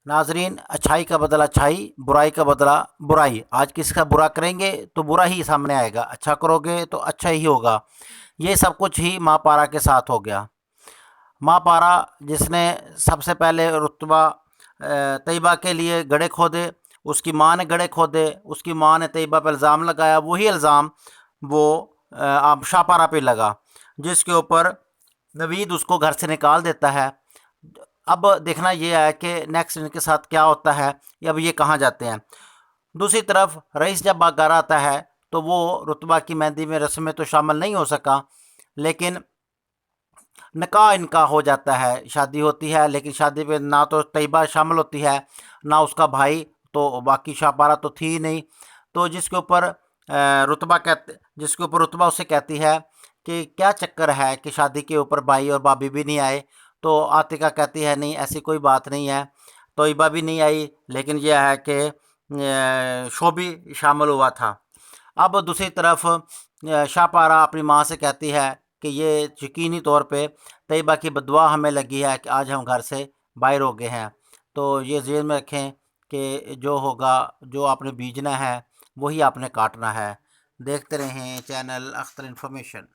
नाजरीन, अच्छाई का बदला अच्छाई, बुराई का बदला बुराई। आज किसी का बुरा करेंगे तो बुरा ही सामने आएगा, अच्छा करोगे तो अच्छा ही होगा। ये सब कुछ ही माँ पारा के साथ हो गया। माँ पारा जिसने सबसे पहले रुतबा तैयबा के लिए गड्ढे खोदे, उसकी माँ ने गड्ढे खोदे, उसकी माँ ने तैयबा पर इल्ज़ाम लगाया, वही इल्ज़ाम वो अब शाहपारा पे लगा, जिसके ऊपर नवीद उसको घर से निकाल देता है। अब देखना ये है कि नेक्स्ट इनके साथ क्या होता है, अब ये कहाँ जाते हैं। दूसरी तरफ रईस जब घर आता है तो वो रुतबा की मेहंदी में रस्म में तो शामिल नहीं हो सका, लेकिन निकाह इनका हो जाता है, शादी होती है। लेकिन शादी पे ना तो तैयबा शामिल होती है, ना उसका भाई, तो बाकी शाहपारा तो थी ही नहीं। तो जिसके ऊपर रुतबा उससे कहती है कि क्या चक्कर है कि शादी के ऊपर भाई और भाभी भी नहीं आए। तो आतिका कहती है नहीं, ऐसी कोई बात नहीं है, तैयबा भी नहीं आई, लेकिन यह है कि शोभी शामिल हुआ था। अब दूसरी तरफ शाहपारा अपनी माँ से कहती है कि ये यकीनी तौर पे तैयबा की बददुआ हमें लगी है कि आज हम घर से बाहर हो गए हैं। तो ये ज़हन में रखें कि जो होगा, जो आपने बीजना है वही आपने काटना है। देखते रहें चैनल अख्तर इन्फॉर्मेशन।